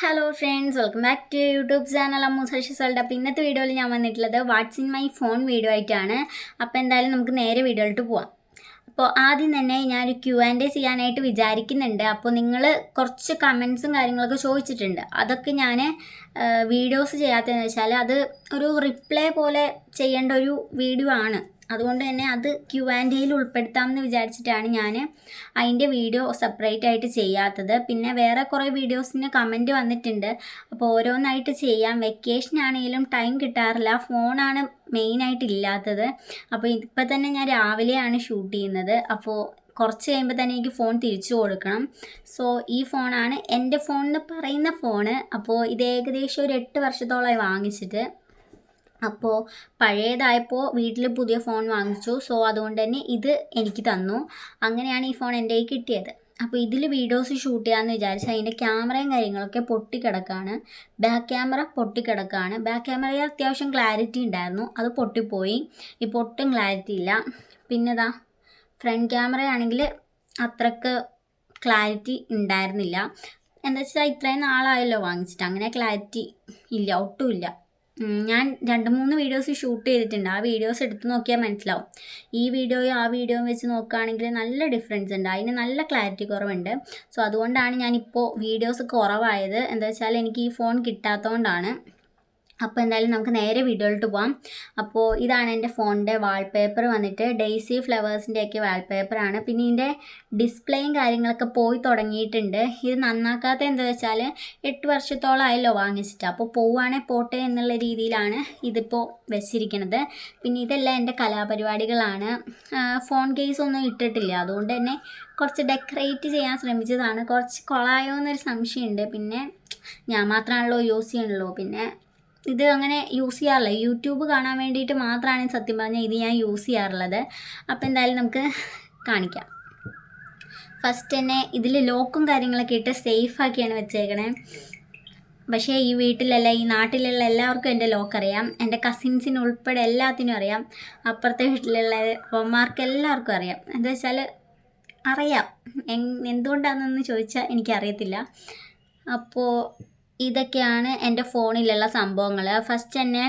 Hello friends, welcome back to YouTube channel Ammu sold. അപ്പോൾ ഇന്നത്തെ വീഡിയോയിൽ ഞാൻ വന്നിട്ടുള്ളത് what's in my phone video ആയിട്ടാണ്. അപ്പോൾ എന്തായാലും നമുക്ക് നേരെ വീഡിയോയിലോട്ട് പോവാം. അപ്പോൾ ആദ്യം തന്നെ ഞാനൊരു Q&A ചെയ്യാനായിട്ട് വിചാരിക്കുന്നുണ്ട്. അപ്പോൾ നിങ്ങൾ കുറച്ച് കമൻസും കാര്യങ്ങളൊക്കെ ചോദിച്ചിട്ടുണ്ട്. അതൊക്കെ ഞാൻ വീഡിയോസ് ചെയ്യാത്തതെന്ന് വെച്ചാൽ അത് ഒരു റിപ്ലൈ പോലെ ചെയ്യേണ്ട ഒരു വീഡിയോ ആണ്. അതുകൊണ്ട് തന്നെ അത് Q&Aയിൽ ഉൾപ്പെടുത്താമെന്ന് വിചാരിച്ചിട്ടാണ് ഞാൻ അതിൻ്റെ വീഡിയോ സെപ്പറേറ്റ് ആയിട്ട് ചെയ്യാത്തത്. പിന്നെ വേറെ കുറേ വീഡിയോസിന് കമൻറ്റ് വന്നിട്ടുണ്ട്. അപ്പോൾ ഓരോന്നായിട്ട് ചെയ്യാം. വെക്കേഷൻ ആണെങ്കിലും ടൈം കിട്ടാറില്ല, ഫോണാണ് മെയിനായിട്ട് ഇല്ലാത്തത്. അപ്പോൾ ഇപ്പം തന്നെ ഞാൻ രാവിലെയാണ് ഷൂട്ട് ചെയ്യുന്നത്. അപ്പോൾ കുറച്ച് കഴിയുമ്പോൾ തന്നെ എനിക്ക് ഫോൺ തിരിച്ചു കൊടുക്കണം. സോ ഈ ഫോണാണ് എൻ്റെ ഫോൺ എന്ന് പറയുന്ന ഫോണ്. അപ്പോൾ ഇത് ഏകദേശം ഒരു 8 വർഷത്തോളമായി വാങ്ങിച്ചിട്ട്. അപ്പോൾ പഴയതായപ്പോൾ വീട്ടിൽ പുതിയ ഫോൺ വാങ്ങിച്ചു. സോ അതുകൊണ്ട് തന്നെ ഇത് എനിക്ക് തന്നു. അങ്ങനെയാണ് ഈ ഫോൺ എൻ്റെ കയ്യിൽ കിട്ടിയത്. അപ്പോൾ ഇതിൽ വീഡിയോസ് ഷൂട്ട് ചെയ്യാമെന്ന് വിചാരിച്ചു. അതിൻ്റെ ക്യാമറയും കാര്യങ്ങളൊക്കെ പൊട്ടിക്കിടക്കാണ്. ബാക്ക് ക്യാമറ പൊട്ടിക്കിടക്കാണ്. ബാക്ക് ക്യാമറയിൽ അത്യാവശ്യം ക്ലാരിറ്റി ഉണ്ടായിരുന്നു, അത് പൊട്ടിപ്പോയി. ഇപ്പോൾ ഒട്ടും ക്ലാരിറ്റി ഇല്ല. പിന്നെ ഫ്രണ്ട് ക്യാമറയാണെങ്കിൽ അത്രക്ക് ക്ലാരിറ്റി ഉണ്ടായിരുന്നില്ല. എന്താ വെച്ചാൽ ഇത്രയും നാളായല്ലോ വാങ്ങിച്ചിട്ട്, അങ്ങനെ ക്ലാരിറ്റി ഇല്ല, ഒട്ടുമില്ല. ഞാൻ 2-3 വീഡിയോസ് ഷൂട്ട് ചെയ്തിട്ടുണ്ട്. ആ വീഡിയോസ് എടുത്ത് നോക്കിയാൽ മനസ്സിലാവും. ഈ വീഡിയോയും ആ വീഡിയോയും വെച്ച് നോക്കുകയാണെങ്കിൽ നല്ല ഡിഫറൻസ് ഉണ്ട്, അതിന് നല്ല ക്ലാരിറ്റി കുറവുണ്ട്. സോ അതുകൊണ്ടാണ് ഞാനിപ്പോൾ വീഡിയോസ് കുറവായത്. എന്താ വെച്ചാൽ എനിക്ക് ഈ ഫോൺ കിട്ടാത്തതുകൊണ്ടാണ്. അപ്പോൾ എന്തായാലും നമുക്ക് നേരെ വീഡിയോയിലോട്ട് പോകാം. അപ്പോൾ ഇതാണ് എൻ്റെ ഫോണിൻ്റെ വാൾപേപ്പർ വന്നിട്ട് ഡെയ്സി ഫ്ലവേഴ്സിൻ്റെയൊക്കെ വാൾപേപ്പറാണ്. പിന്നെ ഇതിൻ്റെ ഡിസ്പ്ലേയും കാര്യങ്ങളൊക്കെ പോയി തുടങ്ങിയിട്ടുണ്ട്. ഇത് നന്നാക്കാത്ത എന്താ വെച്ചാൽ 8 വർഷത്തോളമായല്ലോ വാങ്ങിച്ചിട്ട്. അപ്പോൾ പോവുകയാണെങ്കിൽ പോട്ടെ എന്നുള്ള രീതിയിലാണ് ഇതിപ്പോൾ വെച്ചിരിക്കുന്നത്. പിന്നെ ഇതെല്ലാം എൻ്റെ കലാപരിപാടികളാണ്. ഫോൺ കേസൊന്നും ഇട്ടിട്ടില്ല, അതുകൊണ്ട് തന്നെ കുറച്ച് ഡെക്കറേറ്റ് ചെയ്യാൻ ശ്രമിച്ചതാണ്. കുറച്ച് കൊളായോ എന്നൊരു സംശയമുണ്ട്. പിന്നെ ഞാൻ മാത്രമാണല്ലോ യൂസ് ചെയ്യണല്ലോ, പിന്നെ ഇത് അങ്ങനെ യൂസ് ചെയ്യാറില്ല. യൂട്യൂബ് കാണാൻ വേണ്ടിയിട്ട് മാത്രമാണ് സത്യം പറഞ്ഞാൽ ഇത് ഞാൻ യൂസ് ചെയ്യാറുള്ളത്. അപ്പോൾ എന്തായാലും നമുക്ക് കാണിക്കാം. ഫസ്റ്റ് തന്നെ ഇതിൽ ലോക്കും കാര്യങ്ങളൊക്കെ ഇട്ട് സേഫാക്കിയാണ് വെച്ചേക്കണേ. പക്ഷേ ഈ വീട്ടിലല്ല, ഈ നാട്ടിലുള്ള എല്ലാവർക്കും എൻ്റെ ലോക്ക് അറിയാം. എൻ്റെ കസിൻസിന് ഉൾപ്പെടെ എല്ലാത്തിനും അറിയാം. അപ്പുറത്തെ വീട്ടിലുള്ള അമ്മമാർക്ക് എല്ലാവർക്കും അറിയാം. എന്താ വെച്ചാൽ അറിയാം. എന്തുകൊണ്ടാണെന്ന് ചോദിച്ചാൽ എനിക്കറിയത്തില്ല. അപ്പോൾ ഇതൊക്കെയാണ് എൻ്റെ ഫോണിലുള്ള സംഭവങ്ങൾ. ഫസ്റ്റ് തന്നെ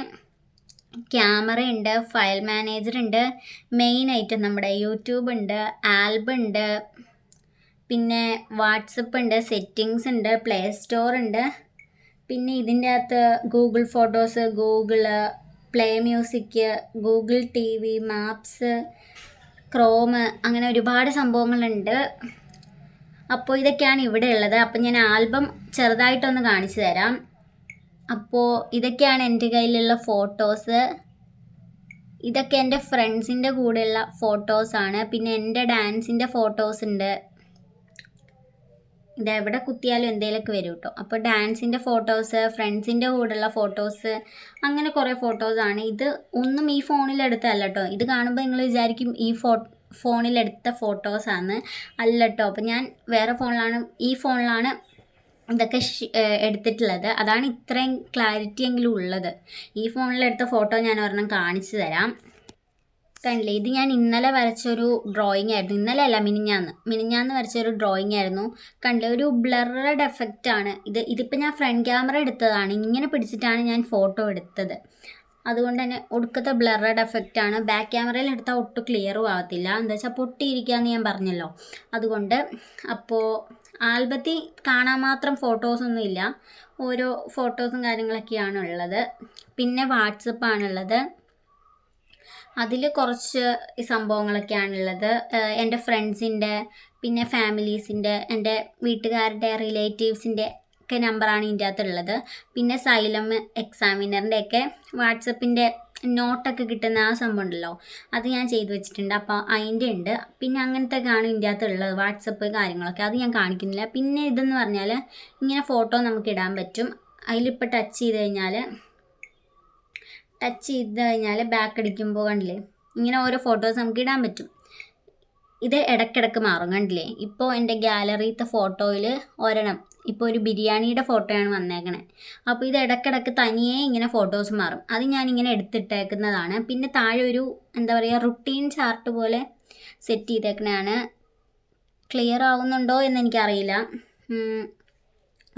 ക്യാമറ ഉണ്ട്, ഫയൽ മാനേജർ ഉണ്ട്, മെയിനായിട്ട് നമ്മുടെ യൂട്യൂബ് ഉണ്ട്, ആൽബം ഉണ്ട്, പിന്നെ വാട്സപ്പ് ഉണ്ട്, സെറ്റിങ്സ് ഉണ്ട്, പ്ലേ സ്റ്റോർ ഉണ്ട്. പിന്നെ ഇതിൻ്റെ അകത്ത് Google photos, Google play music, Google TV, maps, Chrome, അങ്ങനെ ഒരുപാട് സംഭവങ്ങളുണ്ട്. അപ്പോൾ ഇതൊക്കെയാണ് ഇവിടെ ഉള്ളത്. അപ്പോൾ ഞാൻ ആൽബം ചെറുതായിട്ടൊന്ന് കാണിച്ചു തരാം. അപ്പോൾ ഇതൊക്കെയാണ് എൻ്റെ കയ്യിലുള്ള ഫോട്ടോസ്. ഇതൊക്കെ എൻ്റെ ഫ്രണ്ട്സിൻ്റെ കൂടെയുള്ള ഫോട്ടോസാണ്. പിന്നെ എൻ്റെ ഡാൻസിൻ്റെ ഫോട്ടോസ് ഉണ്ട്. ഇതെവിടെ കുത്തിയാലും എന്തെങ്കിലുമൊക്കെ വരും കേട്ടോ. അപ്പോൾ ഡാൻസിൻ്റെ ഫോട്ടോസ്, ഫ്രണ്ട്സിൻ്റെ കൂടെയുള്ള ഫോട്ടോസ്, അങ്ങനെ കുറേ ഫോട്ടോസാണ്. ഇത് ഒന്നും ഈ ഫോണിലെടുത്തല്ല കേട്ടോ. ഇത് കാണുമ്പോൾ നിങ്ങൾ വിചാരിക്കും ഈ ഫോണിലെടുത്ത ഫോട്ടോസാണ്. അല്ല കേട്ടോ. അപ്പോൾ ഞാൻ വേറെ ഫോണിലാണ്, ഈ ഫോണിലാണ് ഇതൊക്കെ എടുത്തിട്ടുള്ളത്. അതാണ് ഇത്രയും ക്ലാരിറ്റി എങ്കിലും ഉള്ളത്. ഈ ഫോണിലെടുത്ത ഫോട്ടോ ഞാൻ ഒരെണ്ണം കാണിച്ചു തരാം. കണ്ടില്ലേ, ഇത് ഞാൻ ഇന്നലെ വരച്ചൊരു ഡ്രോയിങ് ആയിരുന്നു. ഇന്നലെ അല്ല, മിനിഞ്ഞാന്ന് വരച്ചൊരു ഡ്രോയിങ് ആയിരുന്നു. കണ്ടില്ലേ, ഒരു ബ്ലറഡ് എഫക്റ്റാണ് ഇതിപ്പോൾ ഞാൻ ഫ്രണ്ട് ക്യാമറ എടുത്തതാണ്. ഇങ്ങനെ പിടിച്ചിട്ടാണ് ഞാൻ ഫോട്ടോ എടുത്തത്. അതുകൊണ്ട് തന്നെ ഒടുക്കത്തെ ബ്ലറഡ് എഫക്റ്റാണ്. ബാക്ക് ക്യാമറയിൽ എടുത്താൽ ഒട്ടും ക്ലിയറും ആകത്തില്ല. എന്താ വെച്ചാൽ പൊട്ടിയിരിക്കുകയെന്ന് ഞാൻ പറഞ്ഞല്ലോ, അതുകൊണ്ട്. അപ്പോൾ ആൽബത്തിൽ കാണാൻ മാത്രം ഫോട്ടോസൊന്നും ഇല്ല, ഓരോ ഫോട്ടോസും കാര്യങ്ങളൊക്കെയാണ് ഉള്ളത്. പിന്നെ വാട്സപ്പാണുള്ളത്, അതിൽ കുറച്ച് സംഭവങ്ങളൊക്കെയാണുള്ളത്. എൻ്റെ ഫ്രണ്ട്സിൻ്റെ, പിന്നെ ഫാമിലീസിൻ്റെ, എൻ്റെ വീട്ടുകാരുടെ, റിലേറ്റീവ്സിൻ്റെ ഒക്കെ നമ്പറാണ് ഇതിൻ്റെ അകത്തുള്ളത്. പിന്നെ സൈലം എക്സാമിനറിൻ്റെ ഒക്കെ വാട്സപ്പിൻ്റെ നോട്ടൊക്കെ കിട്ടുന്ന ആ സംഭവം ഉണ്ടല്ലോ, അത് ഞാൻ ചെയ്തു വെച്ചിട്ടുണ്ട്. അപ്പോൾ അതിൻ്റെ ഉണ്ട്. പിന്നെ അങ്ങനത്തെ ആണ് ഇതിൻ്റെ അകത്തുള്ളത്, വാട്സപ്പ് കാര്യങ്ങളൊക്കെ. അത് ഞാൻ കാണിക്കുന്നില്ല. പിന്നെ ഇതെന്ന് പറഞ്ഞാൽ ഇങ്ങനെ ഫോട്ടോ നമുക്ക് ഇടാൻ പറ്റും. അതിലിപ്പോൾ ടച്ച് ചെയ്ത് കഴിഞ്ഞാൽ ബാക്ക് അടിക്കുമ്പോൾ കണ്ടില്ലേ, ഇങ്ങനെ ഓരോ ഫോട്ടോസ് നമുക്ക് ഇടാൻ പറ്റും. ഇത് ഇടയ്ക്കിടയ്ക്ക് മാറും, കണ്ടില്ലേ. ഇപ്പോൾ എൻ്റെ ഗാലറിയിലത്തെ ഫോട്ടോയിൽ ഒരെണ്ണം, ഇപ്പോൾ ഒരു ബിരിയാണിയുടെ ഫോട്ടോയാണ് വന്നേക്കണേ. അപ്പോൾ ഇത് ഇടയ്ക്കിടയ്ക്ക് തനിയേ ഇങ്ങനെ ഫോട്ടോസ് മാറും. അത് ഞാനിങ്ങനെ എടുത്തിട്ടേക്കുന്നതാണ്. പിന്നെ താഴെ ഒരു എന്താ പറയുക, റുട്ടീൻ ചാർട്ട് പോലെ സെറ്റ് ചെയ്തേക്കണതാണ്. ക്ലിയർ ആവുന്നുണ്ടോ എന്ന് എനിക്കറിയില്ല.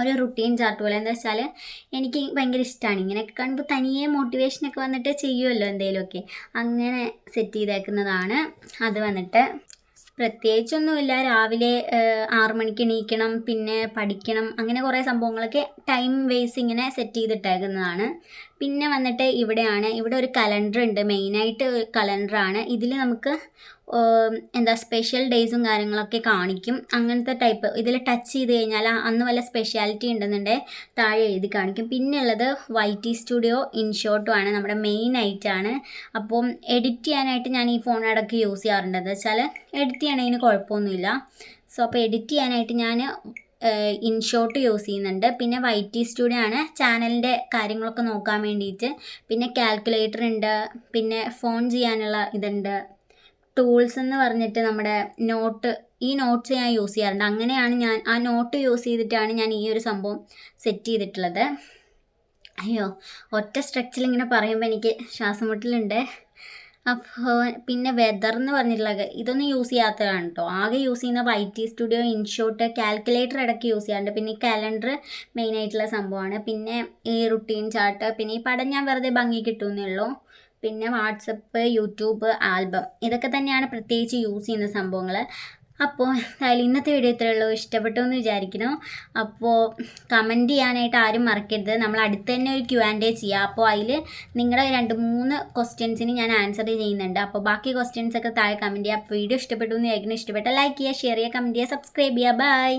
ഒരു റുട്ടീൻ ചാർട്ട് പോലെ. എന്താ വെച്ചാൽ എനിക്ക് ഭയങ്കര ഇഷ്ടമാണ് ഇങ്ങനെയൊക്കെ കാണുമ്പോൾ തനിയെ മോട്ടിവേഷനൊക്കെ വന്നിട്ട് ചെയ്യുമല്ലോ എന്തെങ്കിലുമൊക്കെ, അങ്ങനെ സെറ്റ് ചെയ്തേക്കുന്നതാണ്. അത് വന്നിട്ട് പ്രത്യേകിച്ചൊന്നുമില്ല, രാവിലെ 6 മണിക്ക് എണീക്കണം, പിന്നെ പഠിക്കണം, അങ്ങനെ കുറേ സംഭവങ്ങളൊക്കെ ടൈം വേസ് ഇങ്ങനെ സെറ്റ് ചെയ്തിട്ടേക്കുന്നതാണ്. പിന്നെ വന്നിട്ട് ഇവിടെ ഒരു കലണ്ടർ ഉണ്ട്, മെയിനായിട്ട് കലണ്ടറാണ്. ഇതിൽ നമുക്ക് എന്താ സ്പെഷ്യൽ ഡേയ്സും കാര്യങ്ങളൊക്കെ കാണിക്കും, അങ്ങനത്തെ ടൈപ്പ്. ഇതിൽ ടച്ച് ചെയ്ത് കഴിഞ്ഞാൽ അന്ന് വല്ല സ്പെഷ്യാലിറ്റി ഉണ്ടെന്നുണ്ടെങ്കിൽ താഴെ എഴുതി കാണിക്കും. പിന്നെ ഉള്ളത് YT സ്റ്റുഡിയോ ഇൻഷോട്ടുമാണ്, നമ്മുടെ മെയിൻ ആയിട്ടാണ്. അപ്പം എഡിറ്റ് ചെയ്യാനായിട്ട് ഞാൻ ഈ ഫോൺ ഇടയ്ക്ക് യൂസ് ചെയ്യാറുണ്ട്. എന്ന് വെച്ചാൽ എഡിറ്റ് ചെയ്യണതിന് കുഴപ്പമൊന്നുമില്ല. സോ അപ്പോൾ എഡിറ്റ് ചെയ്യാനായിട്ട് ഞാൻ ഇൻഷോട്ട് യൂസ് ചെയ്യുന്നുണ്ട്. പിന്നെ YT സ്റ്റുഡിയോ ആണ് ചാനലിൻ്റെ കാര്യങ്ങളൊക്കെ നോക്കാൻ വേണ്ടിയിട്ട്. പിന്നെ കാൽക്കുലേറ്റർ ഉണ്ട്, പിന്നെ ഫോൺ ചെയ്യാനുള്ള ഇതുണ്ട്. ടൂൾസ് എന്ന് പറഞ്ഞിട്ട് നമ്മുടെ ഈ നോട്ട്സ് ഞാൻ യൂസ് ചെയ്യാറുണ്ട്. അങ്ങനെയാണ് ഞാൻ ആ നോട്ട് യൂസ് ചെയ്തിട്ടാണ് ഞാൻ ഈ ഒരു സംഭവം സെറ്റ് ചെയ്തിട്ടുള്ളത്. അയ്യോ, ഒറ്റ സ്ട്രെച്ചിൽ ഇങ്ങനെ പറയുമ്പോൾ എനിക്ക് ശ്വാസം മുട്ടലുണ്ട്. അപ്പോൾ പിന്നെ വെതർ എന്ന് പറഞ്ഞിട്ടുള്ളത് ഇതൊന്നും യൂസ് ചെയ്യാത്തതാണ് കേട്ടോ. ആകെ യൂസ് ചെയ്യുന്ന YT സ്റ്റുഡിയോ, ഇൻഷോട്ട്, കാൽക്കുലേറ്റർ ഇടയ്ക്ക് യൂസ് ചെയ്യാറുണ്ട്. പിന്നെ ഈ കലണ്ടർ മെയിനായിട്ടുള്ള സംഭവമാണ്. പിന്നെ ഈ റുട്ടീൻ ചാർട്ട്, പിന്നെ ഈ പടം ഞാൻ വെറുതെ ഭംഗി കിട്ടുമെന്നേ ഉള്ളൂ. പിന്നെ വാട്സപ്പ്, യൂട്യൂബ്, ആൽബം, ഇതൊക്കെ തന്നെയാണ് പ്രത്യേകിച്ച് യൂസ് ചെയ്യുന്ന സംഭവങ്ങൾ. അപ്പോൾ എന്തായാലും ഇന്നത്തെ വീഡിയോ ഇത്രയേ ഉള്ളൂ. ഇഷ്ടപ്പെട്ടു എന്ന് വിചാരിക്കുന്നു. അപ്പോൾ കമൻറ്റ് ചെയ്യാനായിട്ട് ആരും മറക്കരുത്. നമ്മൾ അടുത്ത് തന്നെ ഒരു Q&A ചെയ്യാം. അപ്പോൾ അതിൽ നിങ്ങളുടെ 2-3 ക്വസ്റ്റ്യൻസിന് ഞാൻ ആൻസർ ചെയ്യുന്നുണ്ട്. അപ്പോൾ ബാക്കി ക്വസ്റ്റ്യൻസൊക്കെ താഴെ കമൻറ്റ് ചെയ്യുക. അപ്പോൾ വീഡിയോ ഇഷ്ടപ്പെട്ടു എന്ന് വിചാരിക്കുന്നു. ഇഷ്ടപ്പെട്ടാൽ ലൈക്ക് ചെയ്യുക, ഷെയർ ചെയ്യുക, കമൻറ്റ് ചെയ്യുക, സബ്സ്ക്രൈബ് ചെയ്യുക. ബൈ.